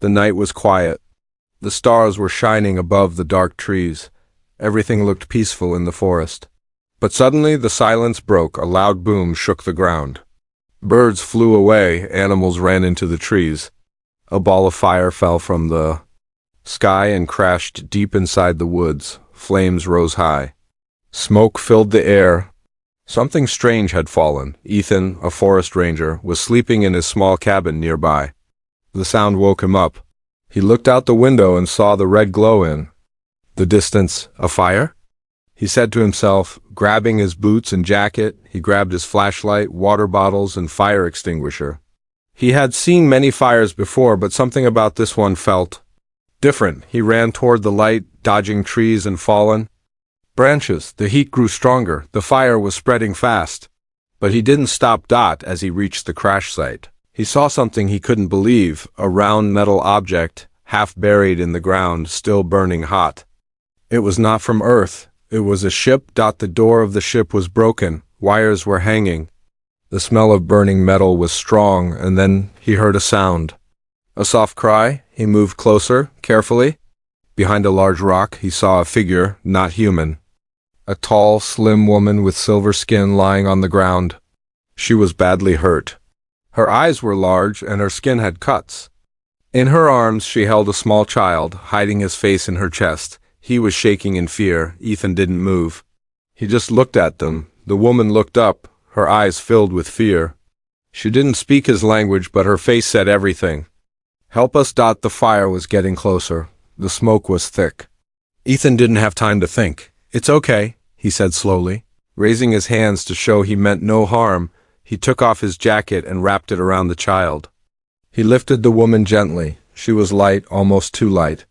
The night was quiet. The stars were shining above the dark trees. Everything looked peaceful in the forest. But suddenly the silence broke. A loud boom shook the ground. Birds flew away, animals ran into the trees. A ball of fire fell from the sky and crashed deep inside the woods. Flames rose high. Smoke filled the air. Something strange had fallen. Ethan, a forest ranger, was sleeping in his small cabin nearby. The sound woke him up. He looked out the window and saw the red glow in the distance. A fire? He said to himself. Grabbing his boots and jacket, he grabbed his flashlight, water bottles, and fire extinguisher. He had seen many fires before, but something about this one felt different. He ran toward the light, dodging trees and fallen branches. The heat grew stronger. The fire was spreading fast. But he didn't stop. As he reached the crash site, he saw something he couldn't believe, a round metal object, half buried in the ground, still burning hot. It was not from Earth. It was a ship. The door of the ship was broken. Wires were hanging. The smell of burning metal was strong, and then he heard a sound. A soft cry. He moved closer, carefully. Behind a large rock, he saw a figure, not human. A tall, slim woman with silver skin lying on the ground. She was badly hurt. Her eyes were large, and her skin had cuts. In her arms, she held a small child, hiding his face in her chest. He was shaking in fear. Ethan didn't move. He just looked at them. The woman looked up, her eyes filled with fear. She didn't speak his language, but her face said everything. Help us. The fire was getting closer. The smoke was thick. Ethan didn't have time to think. It's okay, he said slowly. Raising his hands to show he meant no harm, he took off his jacket and wrapped it around the child. He lifted the woman gently. She was light, almost too light.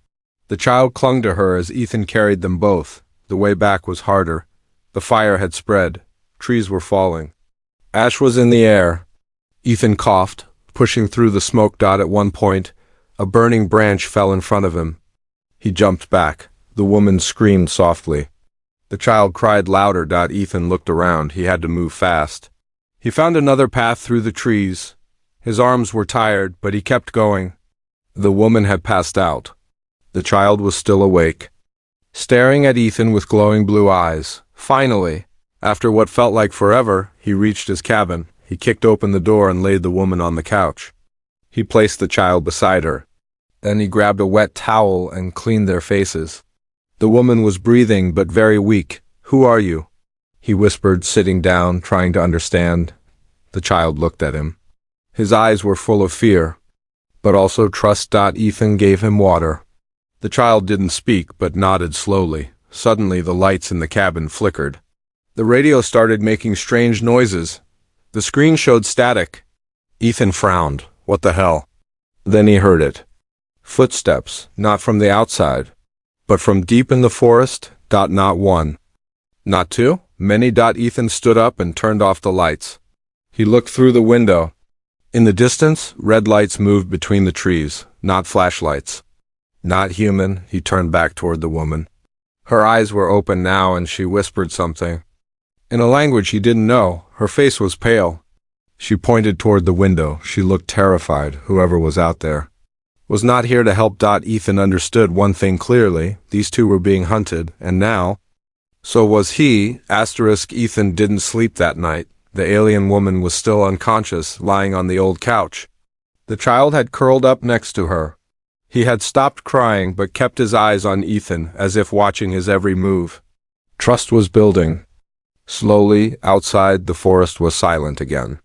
The child clung to her as Ethan carried them both. The way back was harder. The fire had spread. Trees were falling. Ash was in the air. Ethan coughed, pushing through the smoke. At one point, a burning branch fell in front of him. He jumped back. The woman screamed softly. The child cried louder. Ethan looked around. He had to move fast. He found another path through the trees. His arms were tired, but he kept going. The woman had passed out. The child was still awake, staring at Ethan with glowing blue eyes. Finally, after what felt like forever, he reached his cabin. He kicked open the door and laid the woman on the couch. He placed the child beside her. Then he grabbed a wet towel and cleaned their faces. The woman was breathing, but very weak. Who are you? He whispered, sitting down, trying to understand. The child looked at him. His eyes were full of fear, but also trust. Ethan gave him water. The child didn't speak, but nodded slowly. Suddenly, the lights in the cabin flickered. The radio started making strange noises. The screen showed static. Ethan frowned. What the hell? Then he heard it. Footsteps, not from the outside, but from deep in the forest. Not one. Not two? Many. Ethan stood up and turned off the lights. He looked through the window. In the distance, red lights moved between the trees, not flashlights. Not human. He turned back toward the woman. Her eyes were open now, and she whispered something. In a language he didn't know. Her face was pale. She pointed toward the window. She looked terrified. Whoever was out there was not here to help. Ethan understood one thing clearly. These two were being hunted, and now, so was he. Ethan didn't sleep that night. The alien woman was still unconscious, lying on the old couch. The child had curled up next to her. He had stopped crying, but kept his eyes on Ethan, as if watching his every move. Trust was building. Slowly, outside, the forest was silent again.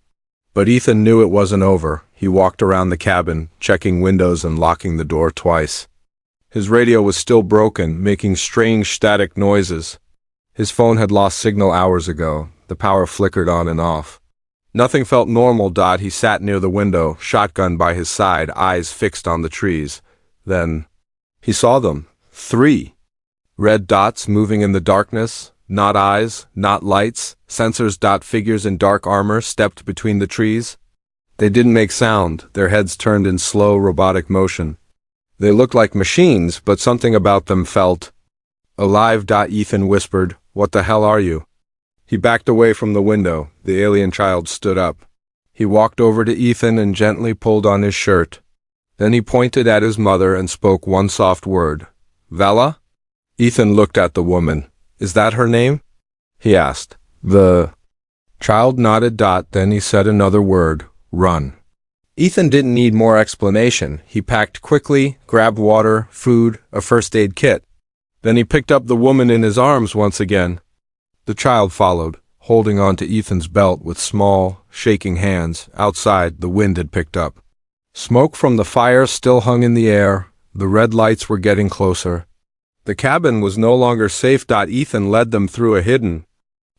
But Ethan knew it wasn't over. He walked around the cabin, checking windows and locking the door twice. His radio was still broken, making strange static noises. His phone had lost signal hours ago. The power flickered on and off. Nothing felt normal. He sat near the window, shotgun by his side, eyes fixed on the trees. Then he saw them. 3 red dots moving in the darkness. Not eyes, not lights, sensors. Figures in dark armor stepped between the trees. They didn't make sound. Their heads turned in slow, robotic motion. They looked like machines, but something about them felt alive. Ethan whispered, "What the hell are you?" He backed away from the window. The alien child stood up. He walked over to Ethan and gently pulled on his shirt. Then he pointed at his mother and spoke one soft word. Vela? Ethan looked at the woman. Is that her name? He asked. The child nodded. Then he said another word. Run. Ethan didn't need more explanation. He packed quickly, grabbed water, food, a first aid kit. Then he picked up the woman in his arms once again. The child followed, holding on to Ethan's belt with small, shaking hands. Outside, the wind had picked up. Smoke from the fire still hung in the air. The red lights were getting closer. The cabin was no longer safe. Ethan led them through a hidden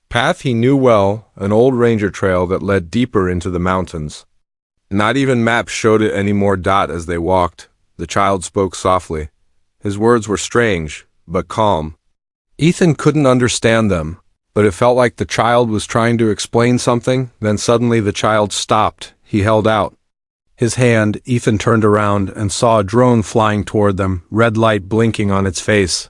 path he knew well, an old ranger trail that led deeper into the mountains. Not even maps showed it anymore. As they walked, the child spoke softly. His words were strange, but calm. Ethan couldn't understand them, but it felt like the child was trying to explain something. Then suddenly the child stopped. He held out his hand. Ethan turned around and saw a drone flying toward them, red light blinking on its face.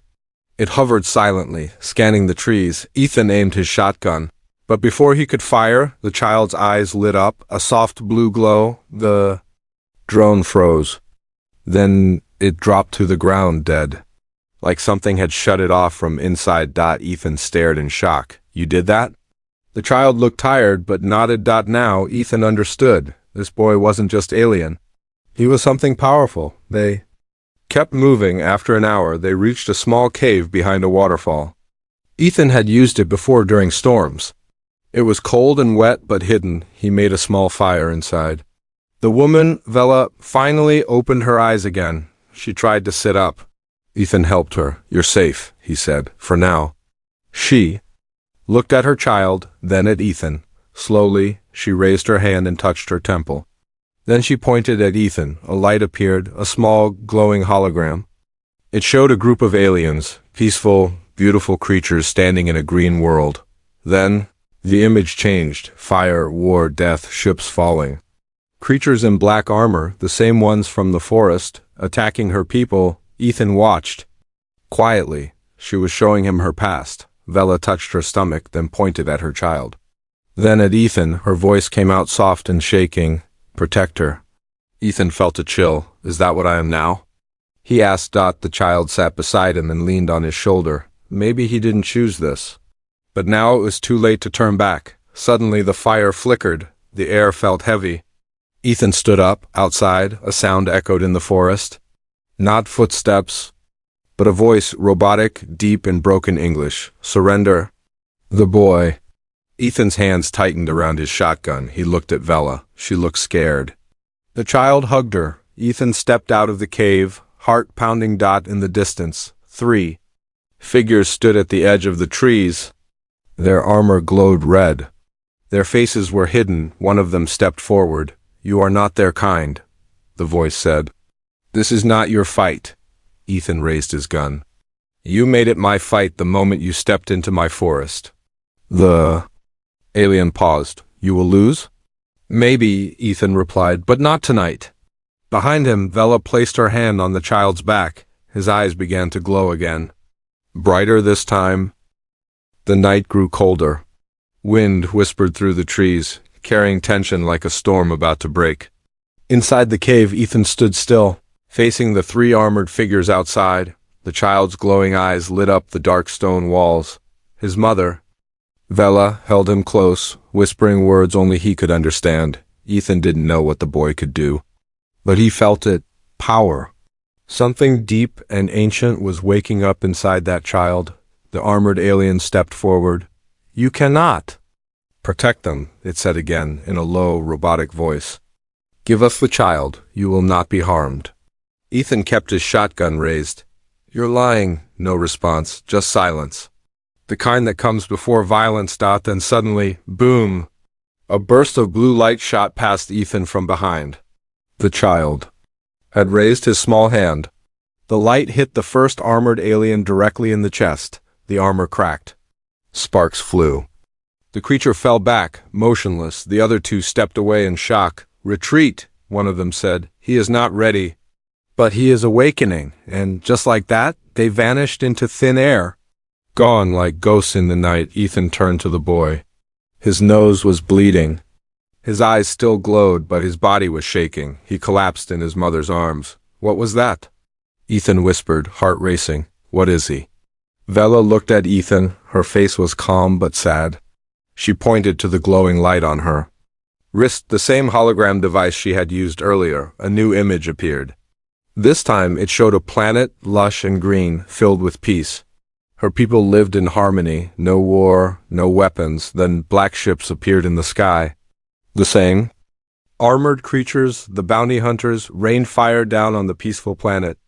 It hovered silently, scanning the trees. Ethan aimed his shotgun. But before he could fire, the child's eyes lit up, a soft blue glow. The drone froze. Then it dropped to the ground dead. Like something had shut it off from inside. Ethan stared in shock. You did that? The child looked tired, but nodded. Now Ethan understood. This boy wasn't just alien. He was something powerful. They kept moving. After an hour, they reached a small cave behind a waterfall. Ethan had used it before during storms. It was cold and wet, but hidden. He made a small fire inside. The woman, Vela, finally opened her eyes again. She tried to sit up. Ethan helped her. You're safe, he said, for now. She looked at her child, then at Ethan. Slowly, she raised her hand and touched her temple. Then she pointed at Ethan. A light appeared, a small, glowing hologram. It showed a group of aliens, peaceful, beautiful creatures standing in a green world. Then the image changed. Fire, war, death, ships falling. Creatures in black armor, the same ones from the forest, attacking her people. Ethan watched. Quietly, she was showing him her past. Vela touched her stomach, then pointed at her child. Then at Ethan, her voice came out soft and shaking. Protect her. Ethan felt a chill. Is that what I am now? He asked. The child sat beside him and leaned on his shoulder. Maybe he didn't choose this. But now it was too late to turn back. Suddenly the fire flickered. The air felt heavy. Ethan stood up. Outside, a sound echoed in the forest. Not footsteps, but a voice, robotic, deep in broken English. Surrender. The boy. Ethan's hands tightened around his shotgun. He looked at Vela. She looked scared. The child hugged her. Ethan stepped out of the cave, heart pounding. In the distance, 3 figures stood at the edge of the trees. Their armor glowed red. Their faces were hidden. One of them stepped forward. You are not their kind, the voice said. This is not your fight. Ethan raised his gun. You made it my fight the moment you stepped into my forest. The alien paused. You will lose? Maybe, Ethan replied, but not tonight. Behind him, Vela placed her hand on the child's back. His eyes began to glow again. Brighter this time. The night grew colder. Wind whispered through the trees, carrying tension like a storm about to break. Inside the cave, Ethan stood still, facing the 3 armored figures outside. The child's glowing eyes lit up the dark stone walls. His mother, Vela, held him close, whispering words only he could understand. Ethan didn't know what the boy could do, but he felt it. Power. Something deep and ancient was waking up inside that child. The armored alien stepped forward. You cannot protect them, it said again, in a low, robotic voice. Give us the child. You will not be harmed. Ethan kept his shotgun raised. You're lying. No response, just silence. The kind that comes before violence. Then suddenly, boom! A burst of blue light shot past Ethan from behind. The child had raised his small hand. The light hit the first armored alien directly in the chest. The armor cracked. Sparks flew. The creature fell back, motionless. The other 2 stepped away in shock. Retreat, one of them said. He is not ready. But he is awakening, and just like that, they vanished into thin air. Gone like ghosts in the night. Ethan turned to the boy. His nose was bleeding. His eyes still glowed, but his body was shaking. He collapsed in his mother's arms. What was that? Ethan whispered, heart racing. What is he? Vela looked at Ethan. Her face was calm but sad. She pointed to the glowing light on her wrist, the same hologram device she had used earlier. A new image appeared. This time it showed a planet, lush and green, filled with peace. Her people lived in harmony, no war, no weapons. Then black ships appeared in the sky. The same. Armored creatures, the bounty hunters, rained fire down on the peaceful planet.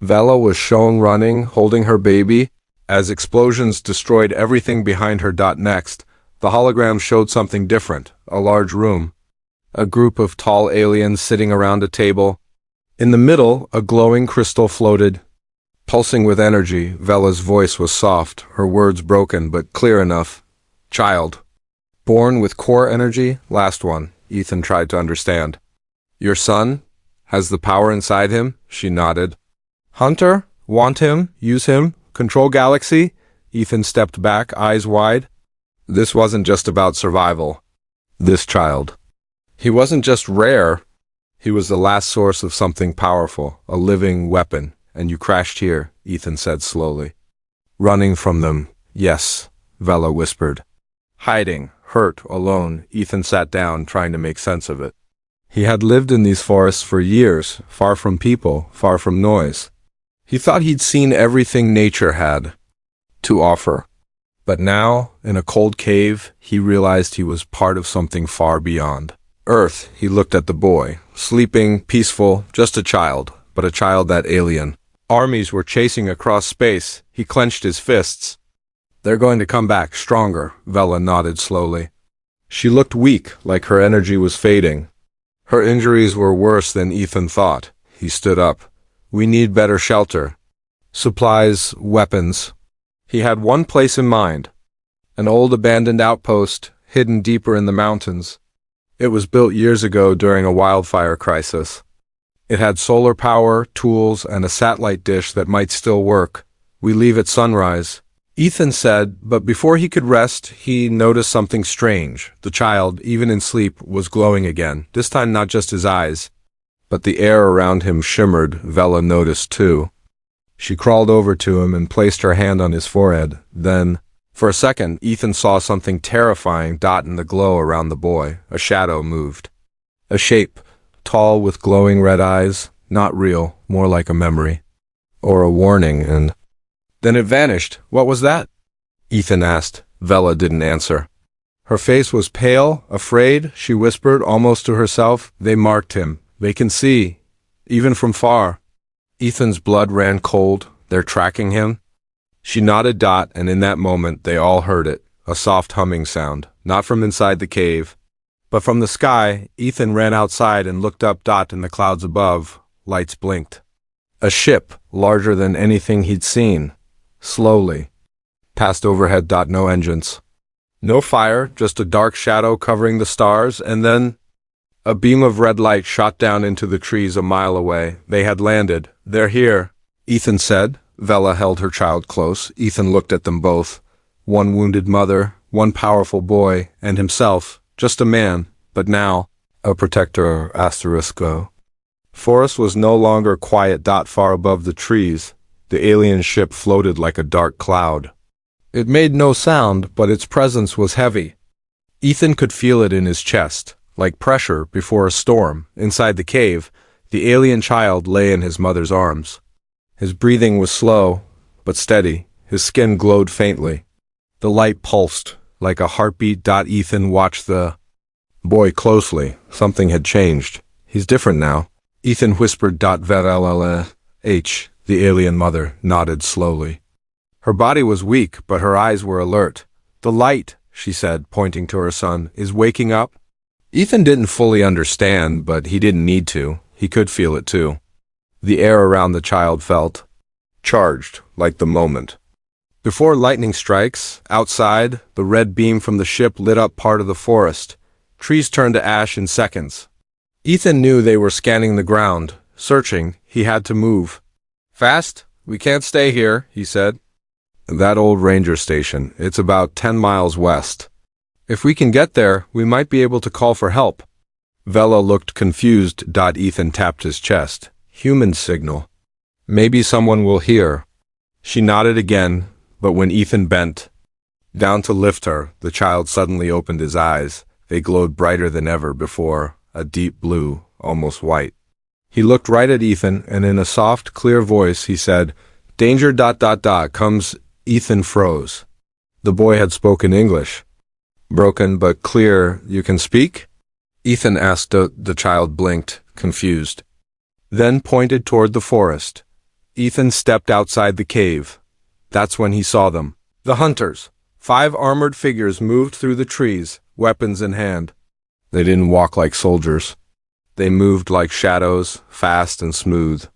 Vela was shown running, holding her baby, as explosions destroyed everything behind her. Next, the hologram showed something different, a large room. A group of tall aliens sitting around a table. In the middle, a glowing crystal floated. Pulsing with energy, Vela's voice was soft, her words broken but clear enough. Child. Born with core energy? Last one. Ethan tried to understand. Your son? Has the power inside him? She nodded. Hunter? Want him? Use him? Control galaxy? Ethan stepped back, eyes wide. This wasn't just about survival. This child. He wasn't just rare. He was the last source of something powerful, a living weapon. And you crashed here, Ethan said slowly. Running from them, yes, Vela whispered. Hiding, hurt, alone, Ethan sat down, trying to make sense of it. He had lived in these forests for years, far from people, far from noise. He thought he'd seen everything nature had to offer. But now, in a cold cave, he realized he was part of something far beyond. Earth, he looked at the boy, sleeping, peaceful, just a child, but a child that alien. Armies were chasing across space. He clenched his fists. They're going to come back, stronger, Vela nodded slowly. She looked weak, like her energy was fading. Her injuries were worse than Ethan thought. He stood up. We need better shelter. Supplies, weapons. He had one place in mind. An old abandoned outpost, hidden deeper in the mountains. It was built years ago during a wildfire crisis. It had solar power, tools, and a satellite dish that might still work. We leave at sunrise, Ethan said, but before he could rest, he noticed something strange. The child, even in sleep, was glowing again, this time not just his eyes, but the air around him shimmered. Vela noticed too. She crawled over to him and placed her hand on his forehead. Then, for a second, Ethan saw something terrifying dot in the glow around the boy. A shadow moved. A shape. Tall with glowing red eyes, not real, more like a memory. Or a warning, and then it vanished. What was that? Ethan asked. Vela didn't answer. Her face was pale, afraid. She whispered, almost to herself, They marked him. They can see, even from far. Ethan's blood ran cold. They're tracking him? She nodded. And in that moment, they all heard it. A soft humming sound, not from inside the cave, but from the sky. Ethan ran outside and looked up. In the clouds above, lights blinked. A ship, larger than anything he'd seen, slowly passed overhead. No engines. No fire, just a dark shadow covering the stars, and then a beam of red light shot down into the trees a mile away. They had landed. They're here, Ethan said. Vela held her child close. Ethan looked at them both. One wounded mother, one powerful boy, and himself. Just a man, but now, a protector. Forest was no longer quiet. Far above the trees, the alien ship floated like a dark cloud. It made no sound, but its presence was heavy. Ethan could feel it in his chest, like pressure before a storm. Inside the cave, the alien child lay in his mother's arms. His breathing was slow, but steady. His skin glowed faintly. The light pulsed like a heartbeat. Ethan watched the boy closely. Something had changed. He's different now. Ethan whispered. The alien mother nodded slowly. Her body was weak, but her eyes were alert. The light, she said, pointing to her son, is waking up. Ethan didn't fully understand, but he didn't need to. He could feel it too. The air around the child felt charged, like the moment. Before lightning strikes, outside, the red beam from the ship lit up part of the forest. Trees turned to ash in seconds. Ethan knew they were scanning the ground, searching. He had to move. Fast? We can't stay here, he said. That old ranger station. It's about 10 miles west. If we can get there, we might be able to call for help. Vela looked confused. Ethan tapped his chest. Human signal. Maybe someone will hear. She nodded again, but when Ethan bent down to lift her, the child suddenly opened his eyes. They glowed brighter than ever before, a deep blue, almost white. He looked right at Ethan, and in a soft, clear voice he said, "Danger. Comes." Ethan froze. The boy had spoken English. Broken but clear. "You can speak?" Ethan asked. The child blinked, confused. Then pointed toward the forest. Ethan stepped outside the cave. That's when he saw them. The hunters. 5 armored figures moved through the trees, weapons in hand. They didn't walk like soldiers. They moved like shadows, fast and smooth.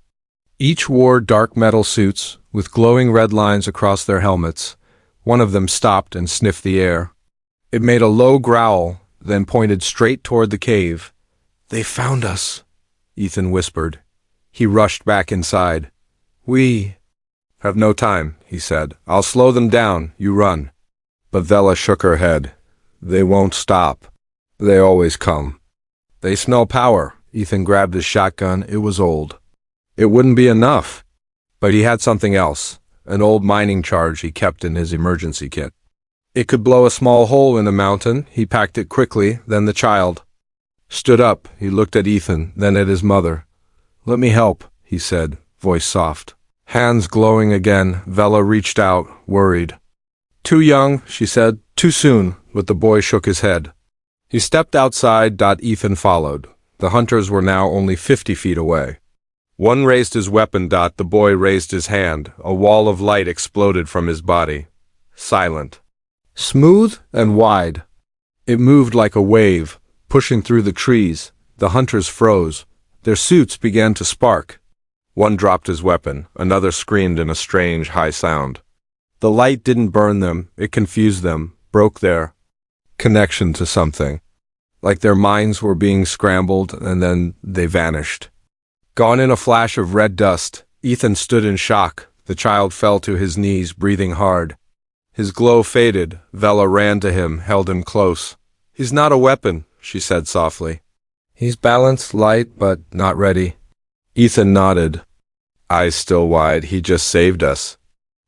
Each wore dark metal suits, with glowing red lines across their helmets. One of them stopped and sniffed the air. It made a low growl, then pointed straight toward the cave. "They found us," Ethan whispered. He rushed back inside. "We have no time," he said. "I'll slow them down, you run." But Vela shook her head. "They won't stop. They always come. They smell power." Ethan grabbed his shotgun. It was old. It wouldn't be enough. But he had something else, an old mining charge he kept in his emergency kit. It could blow a small hole in a mountain. He packed it quickly. Then the child stood up. He looked at Ethan, then at his mother. "Let me help," he said, voice soft. Hands glowing again, Vela reached out, worried. "Too young," she said. "Too soon," but the boy shook his head. He stepped outside. Ethan followed. The hunters were now only 50 feet away. One raised his weapon. The boy raised his hand. A wall of light exploded from his body. Silent. Smooth and wide. It moved like a wave, pushing through the trees. The hunters froze. Their suits began to spark. One dropped his weapon. Another screamed in a strange, high sound. The light didn't burn them. It confused them, broke their connection to something. Like their minds were being scrambled, and then they vanished. Gone in a flash of red dust, Ethan stood in shock. The child fell to his knees, breathing hard. His glow faded. Vela ran to him, held him close. "He's not a weapon," she said softly. "He's balanced, light, but not ready." Ethan nodded, eyes still wide. He just saved us.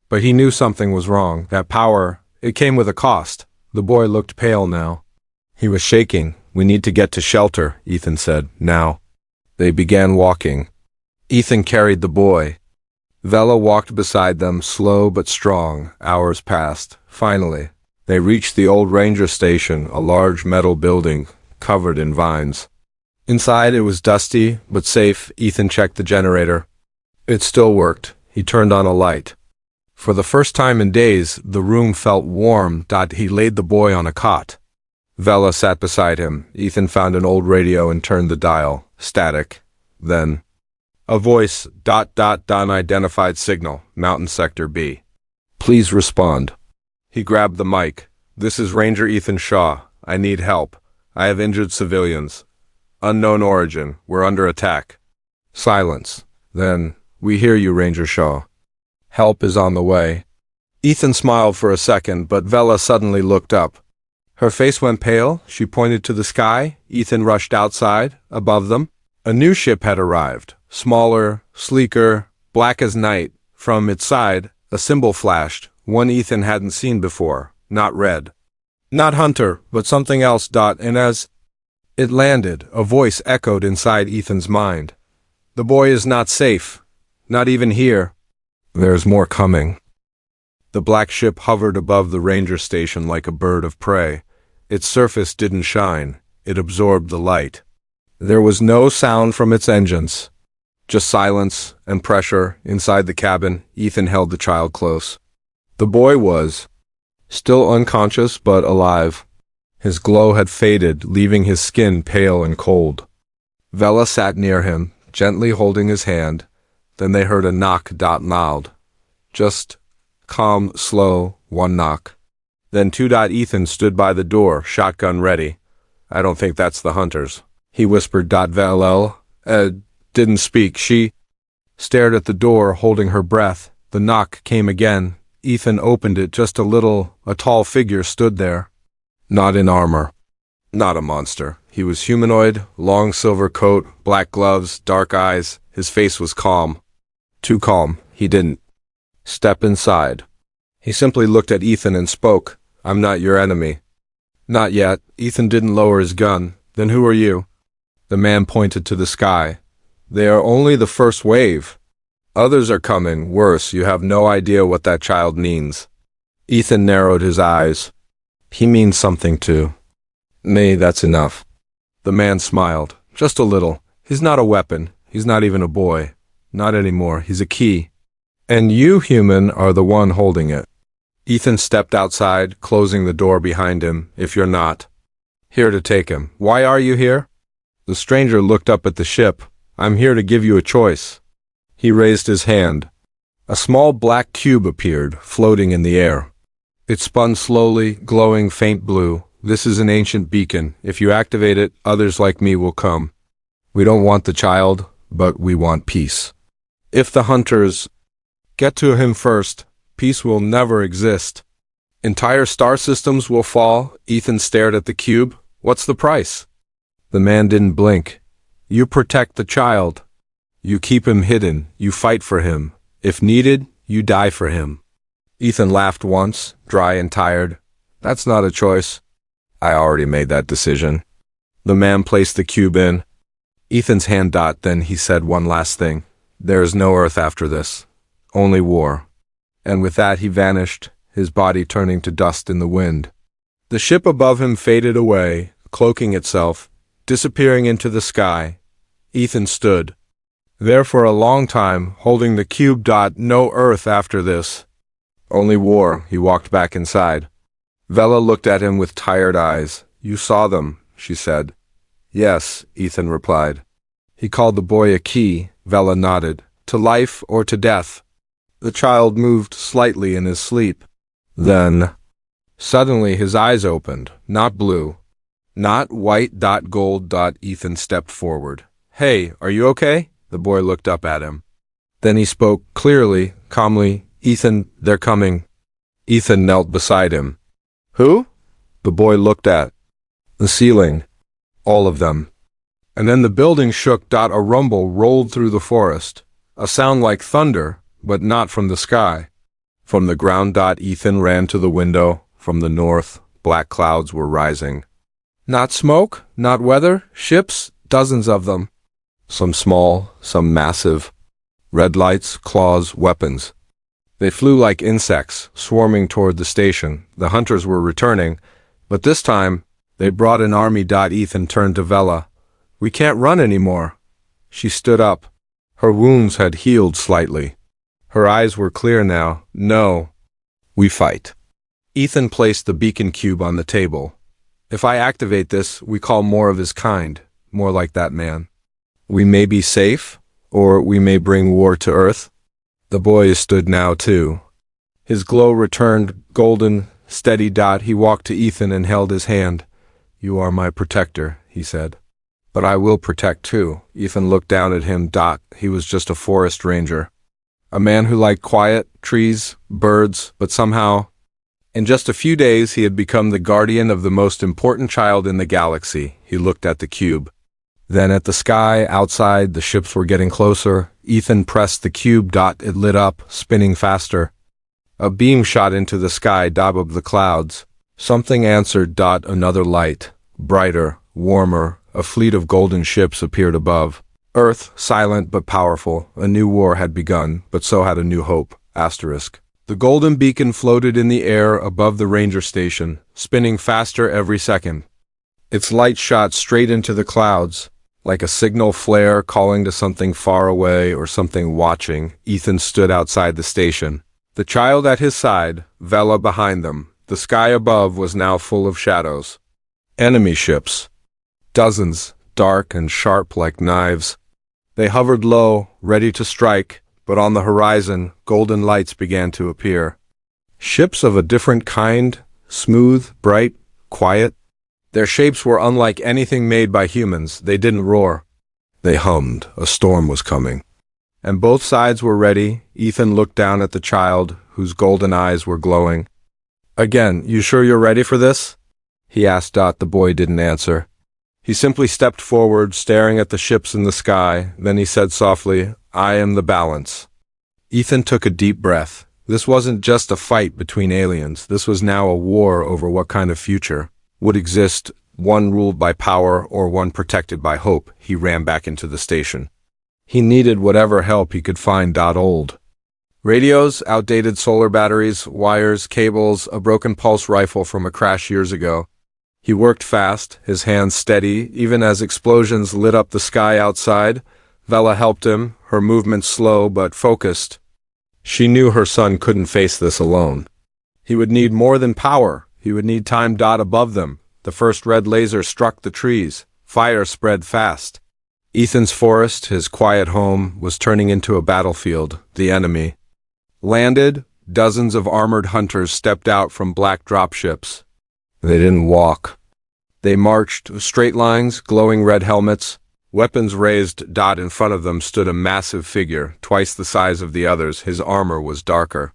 But he knew something was wrong. That power, it came with a cost. The boy looked pale now. He was shaking. "We need to get to shelter," Ethan said. "Now." They began walking. Ethan carried the boy. Vela walked beside them, slow but strong. Hours passed. Finally, they reached the old ranger station, a large metal building covered in vines. Inside it was dusty but safe. Ethan checked the generator. It still worked. He turned on a light. For the first time in days, the room felt warm. He laid the boy on a cot. Vela sat beside him. Ethan found an old radio and turned the dial. Static. Then a voice. Unidentified signal. Mountain Sector B. Please respond. He grabbed the mic. "This is Ranger Ethan Shaw. I need help. I have injured civilians. Unknown origin. We're under attack." Silence. Then, "We hear you, Ranger Shaw. Help is on the way." Ethan smiled for a second, but Vela suddenly looked up. Her face went pale. She pointed to the sky. Ethan rushed outside. Above them, a new ship had arrived. Smaller, sleeker, black as night. From its side, a symbol flashed. One Ethan hadn't seen before. Not red. Not Hunter, but something else. And as it landed, a voice echoed inside Ethan's mind. "The boy is not safe. Not even here. There's more coming." The black ship hovered above the ranger station like a bird of prey. Its surface didn't shine. It absorbed the light. There was no sound from its engines. Just silence and pressure inside the cabin. Ethan held the child close. The boy was still unconscious but alive. His glow had faded, leaving his skin pale and cold. Vela sat near him, gently holding his hand. Then they heard a knock. Loud. Just calm, slow, one knock. Then 2. Ethan stood by the door, shotgun ready. "I don't think that's the hunters," he whispered. Vela didn't speak. She stared at the door, holding her breath. The knock came again. Ethan opened it just a little. A tall figure stood there. Not in armor. Not a monster. He was humanoid, long silver coat, black gloves, dark eyes. His face was calm. Too calm. He didn't step inside. He simply looked at Ethan and spoke. I'm not your enemy. Not yet. Ethan didn't lower his gun. Then who are you? The man pointed to the sky. They are only the first wave. Others are coming. Worse, you have no idea what that child means. Ethan narrowed his eyes. He means something to me, that's enough. The man smiled. Just a little. He's not a weapon. He's not even a boy. Not anymore. He's a key. And you, human, are the one holding it. Ethan stepped outside, closing the door behind him. If you're not here to take him. Why are you here? The stranger looked up at the ship. I'm here to give you a choice. He raised his hand. A small black cube appeared, floating in the air. It spun slowly, glowing faint blue. This is an ancient beacon. If you activate it, others like me will come. We don't want the child, but we want peace. If the hunters get to him first, peace will never exist. Entire star systems will fall. Ethan stared at the cube. What's the price? The man didn't blink. You protect the child. You keep him hidden. You fight for him. If needed, you die for him. Ethan laughed once, dry and tired. That's not a choice. I already made that decision. The man placed the cube in Ethan's hand. Then he said one last thing. There is no Earth after this. Only war. And with that he vanished, his body turning to dust in the wind. The ship above him faded away, cloaking itself, disappearing into the sky. Ethan stood there for a long time, holding the cube. No Earth after this. Only war. He walked back inside. Vela looked at him with tired eyes. You saw them, she said. Yes, Ethan replied. He called the boy a key. Vela nodded. To life or to death. The child moved slightly in his sleep. Then, suddenly his eyes opened. Not blue. Not white. Gold. Ethan stepped forward. Hey, are you okay? The boy looked up at him. Then he spoke clearly, calmly. Ethan, they're coming. Ethan knelt beside him. Who? The boy looked at the ceiling. All of them. And then the building shook. A rumble rolled through the forest. A sound like thunder, but not from the sky. From the ground. Ethan ran to the window. From the north, black clouds were rising. Not smoke, not weather, ships, dozens of them. Some small, some massive. Red lights, claws, weapons. They flew like insects, swarming toward the station. The hunters were returning, but this time, they brought an army. Ethan turned to Vela. We can't run anymore. She stood up. Her wounds had healed slightly. Her eyes were clear now. No. We fight. Ethan placed the beacon cube on the table. If I activate this, we call more of his kind, more like that man. We may be safe, or we may bring war to Earth. The boy stood now too. His glow returned, golden, steady. He walked to Ethan and held his hand. You are my protector, he said. But I will protect too. Ethan looked down at him. He was just a forest ranger. A man who liked quiet, trees, birds, but somehow, in just a few days he had become the guardian of the most important child in the galaxy. He looked at the cube. Then at the sky, outside, the ships were getting closer. Ethan pressed the cube. It lit up, spinning faster. A beam shot into the sky. Above the clouds. Something answered. Another light. Brighter, warmer. A fleet of golden ships appeared above. Earth, silent but powerful. A new war had begun, but so had a new hope. Asterisk. The golden beacon floated in the air above the ranger station, spinning faster every second. Its light shot straight into the clouds, like a signal flare calling to something far away or something watching. Ethan stood outside the station. The child at his side, Vela behind them. The sky above was now full of shadows. Enemy ships. Dozens, dark and sharp like knives. They hovered low, ready to strike, but on the horizon, golden lights began to appear. Ships of a different kind, smooth, bright, quiet. Their shapes were unlike anything made by humans. They didn't roar. They hummed. A storm was coming. And both sides were ready. Ethan looked down at the child, whose golden eyes were glowing. Again, you sure you're ready for this? he asked. The boy didn't answer. He simply stepped forward, staring at the ships in the sky. Then he said softly, "I am the balance." Ethan took a deep breath. This wasn't just a fight between aliens. This was now a war over what kind of future would exist, one ruled by power or one protected by hope. He ran back into the station. He needed whatever help he could find. Old radios, outdated solar batteries, wires, cables, a broken pulse rifle from a crash years ago. He worked fast, his hands steady, even as explosions lit up the sky outside. Vela helped him, her movements slow but focused. She knew her son couldn't face this alone. He would need more than power. He would need time. Above them, the first red laser struck the trees. Fire spread fast. Ethan's forest, his quiet home, was turning into a battlefield. The enemy landed. Dozens of armored hunters stepped out from black dropships. They didn't walk. They marched, straight lines, glowing red helmets, weapons raised. In front of them stood a massive figure, twice the size of the others. His armor was darker.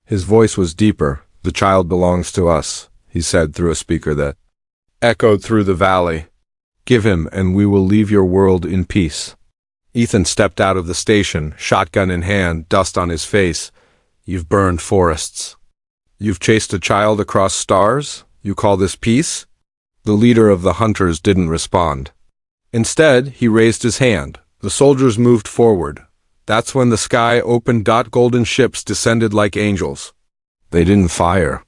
His voice was deeper. "The child belongs to us," he said through a speaker that echoed through the valley. "Give him, and we will leave your world in peace." Ethan stepped out of the station, shotgun in hand, dust on his face. "You've burned forests. You've chased a child across stars? You call this peace?" The leader of the hunters didn't respond. Instead, he raised his hand. The soldiers moved forward. That's when the sky opened. Golden ships descended like angels. They didn't fire.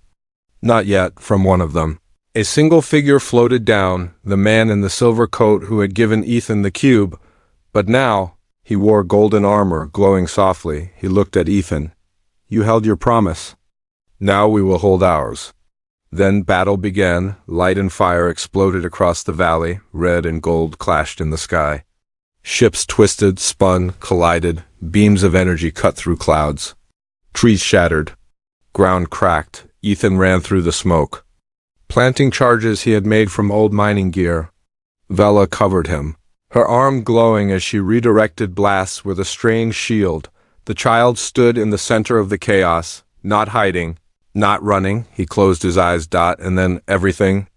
Not yet, from one of them. A single figure floated down, the man in the silver coat who had given Ethan the cube. But now, he wore golden armor, glowing softly. He looked at Ethan. "You held your promise. Now we will hold ours." Then battle began. Light and fire exploded across the valley. Red and gold clashed in the sky. Ships twisted, spun, collided. Beams of energy cut through clouds. Trees shattered. Ground cracked. Ethan ran through the smoke, planting charges he had made from old mining gear. Vela covered him, her arm glowing as she redirected blasts with a strange shield. The child stood in the center of the chaos, not hiding, not running. He closed his eyes. And then everything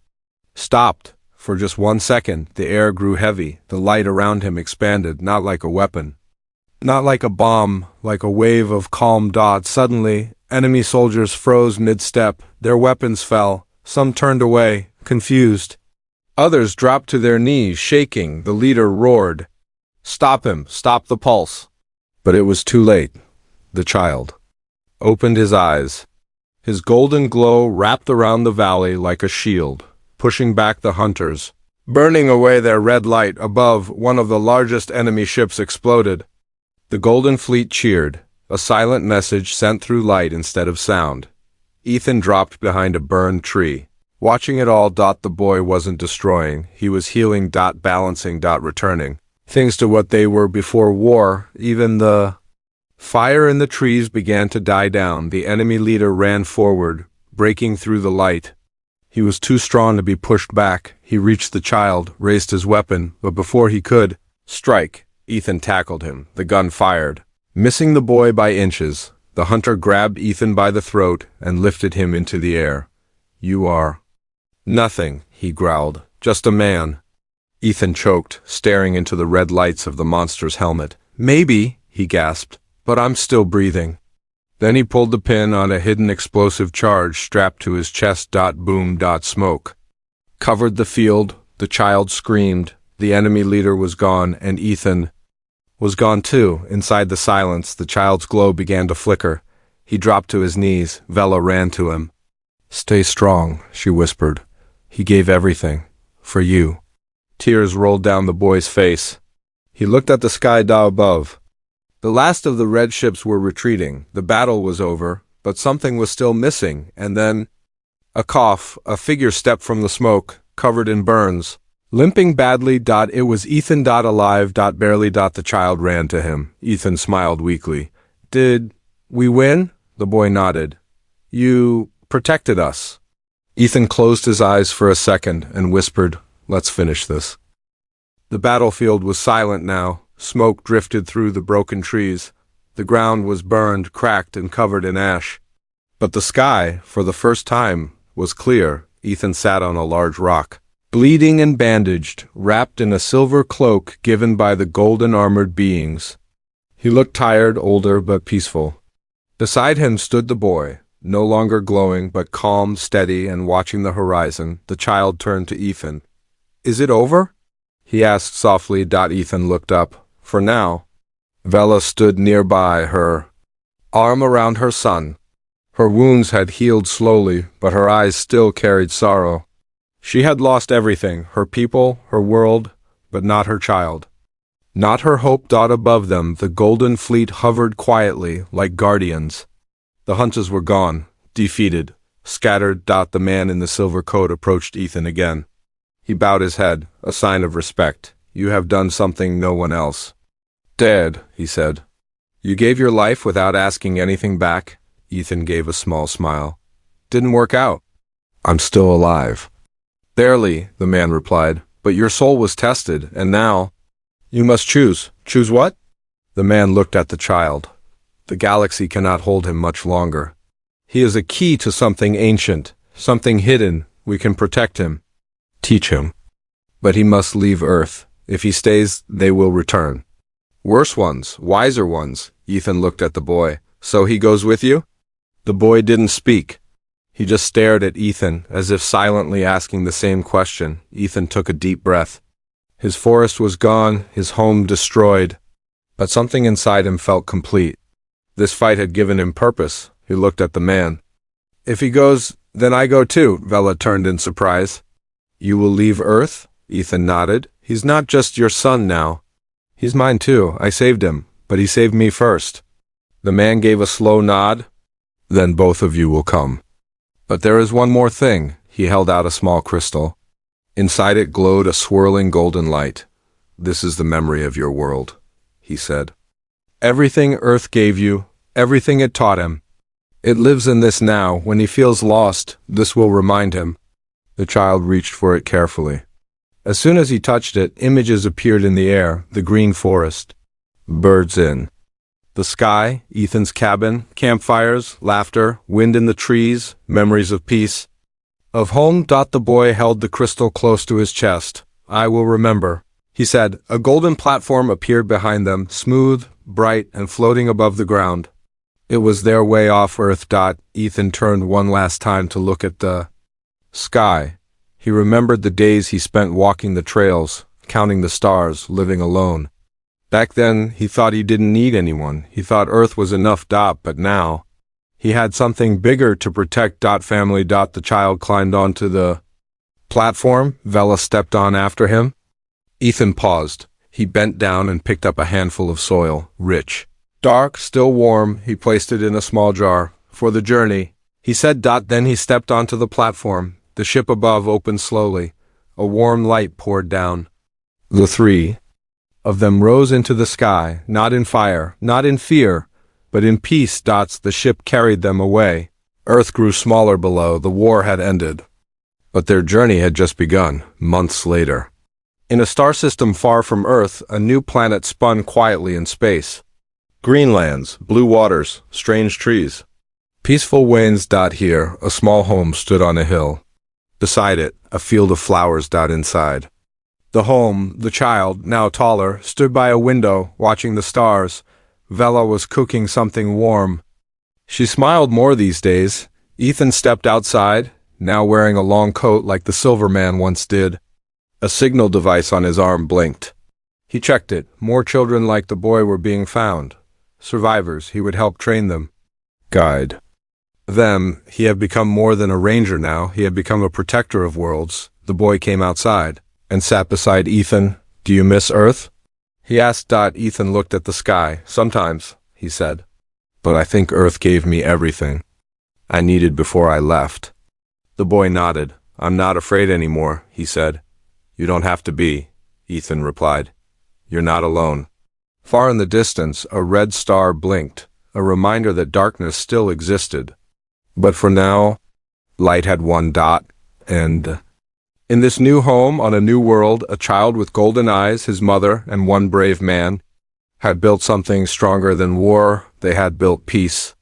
stopped. For just 1 second, the air grew heavy. The light around him expanded, not like a weapon, not like a bomb, like a wave of calm. Suddenly, enemy soldiers froze mid-step. Their weapons fell. Some turned away, confused. Others dropped to their knees, shaking. The leader roared, "Stop him! Stop the pulse!" But it was too late. The child opened his eyes. His golden glow wrapped around the valley like a shield, pushing back the hunters, burning away their red light. Above, one of the largest enemy ships exploded. The Golden Fleet cheered, a silent message sent through light instead of sound. Ethan dropped behind a burned tree, watching it all. The boy wasn't destroying, he was healing. Balancing. Returning things to what they were before war. Even the fire in the trees began to die down. The enemy leader ran forward, breaking through the light. He was too strong to be pushed back. He reached the child, raised his weapon, but before he could strike, Ethan tackled him. The gun fired, missing the boy by inches. The hunter grabbed Ethan by the throat and lifted him into the air. "You are nothing," he growled. "Just a man." Ethan choked, staring into the red lights of the monster's helmet. "Maybe," he gasped, "but I'm still breathing." Then he pulled the pin on a hidden explosive charge strapped to his chest. Boom. Smoke covered the field. The child screamed. The enemy leader was gone, and Ethan was gone too. Inside the silence, the child's glow began to flicker. He dropped to his knees. Vela ran to him. "Stay strong," she whispered. "He gave everything. For you." Tears rolled down the boy's face. He looked at the sky above. The last of the red ships were retreating. The battle was over, but something was still missing. And then, a cough, a figure stepped from the smoke, covered in burns, limping badly. It was Ethan. Alive. Barely. The child ran to him. Ethan smiled weakly. "Did we win?" The boy nodded. "You protected us." Ethan closed his eyes for a second and whispered, "Let's finish this." The battlefield was silent now. Smoke drifted through the broken trees. The ground was burned, cracked, and covered in ash. But the sky, for the first time, was clear. Ethan sat on a large rock, bleeding and bandaged, wrapped in a silver cloak given by the golden-armored beings. He looked tired, older, but peaceful. Beside him stood the boy, no longer glowing, but calm, steady, and watching the horizon. The child turned to Ethan. "Is it over?" he asked softly. Ethan looked up. For now. Vela stood nearby, her arm around her son. Her wounds had healed slowly, but her eyes still carried sorrow. She had lost everything, her people, her world, but not her child. Not her hope. Above them, the golden fleet hovered quietly, like guardians. The hunters were gone, defeated, scattered. The man in the silver coat approached Ethan again. He bowed his head, a sign of respect. "You have done something no one else." "Dad," he said. "You gave your life without asking anything back?" Ethan gave a small smile. "Didn't work out." "I'm still alive." "Barely," the man replied, "but your soul was tested, and now you must choose." "Choose what?" The man looked at the child. "The galaxy cannot hold him much longer. He is a key to something ancient, something hidden. We can protect him. Teach him. But he must leave Earth. If he stays, they will return. Worse ones, wiser ones." Ethan looked at the boy. "So he goes with you?" The boy didn't speak. He just stared at Ethan, as if silently asking the same question. Ethan took a deep breath. His forest was gone, his home destroyed, but something inside him felt complete. This fight had given him purpose. He looked at the man. "If he goes, then I go too." Vela turned in surprise. "You will leave Earth?" Ethan nodded. "He's not just your son now. He's mine too. I saved him, but he saved me first." The man gave a slow nod. "Then both of you will come. But there is one more thing." He held out a small crystal. Inside it glowed a swirling golden light. "This is the memory of your world," he said. "Everything Earth gave you, everything it taught him. It lives in this now. When he feels lost, this will remind him." The child reached for it carefully. As soon as he touched it, images appeared in the air: the green forest, birds in the sky, Ethan's cabin, campfires, laughter, wind in the trees, memories of peace, of home. The boy held the crystal close to his chest. "I will remember," he said. A golden platform appeared behind them, smooth, bright, and floating above the ground. It was their way off Earth. Ethan turned one last time to look at the sky. He remembered the days he spent walking the trails, counting the stars, living alone. Back then, he thought he didn't need anyone. He thought Earth was enough. But now, he had something bigger to protect. Family. The child climbed onto the platform. Vela stepped on after him. Ethan paused. He bent down and picked up a handful of soil, rich, dark, still warm. He placed it in a small jar. "For the journey," he said. Then he stepped onto the platform. The ship above opened slowly. A warm light poured down. The three of them rose into the sky, not in fire, not in fear, but in peace. The ship carried them away. Earth grew smaller below. The war had ended. But their journey had just begun, months later. In a star system far from Earth, a new planet spun quietly in space. Green lands, blue waters, strange trees. Peaceful wains. Here, a small home stood on a hill. Beside it, a field of flowers. Inside the home, the child, now taller, stood by a window, watching the stars. Vela was cooking something warm. She smiled more these days. Ethan stepped outside, now wearing a long coat like the Silver Man once did. A signal device on his arm blinked. He checked it. More children like the boy were being found. Survivors. He would help train them. Guide them. He had become more than a ranger now. He had become a protector of worlds. The boy came outside and sat beside Ethan. "Do you miss Earth?" he asked. Ethan looked at the sky. "Sometimes," he said. "But I think Earth gave me everything I needed before I left." The boy nodded. "I'm not afraid anymore," he said. "You don't have to be," Ethan replied. "You're not alone." Far in the distance, a red star blinked, a reminder that darkness still existed. But for now, light had one. And in this new home, on a new world, a child with golden eyes, his mother, and one brave man had built something stronger than war. They had built peace.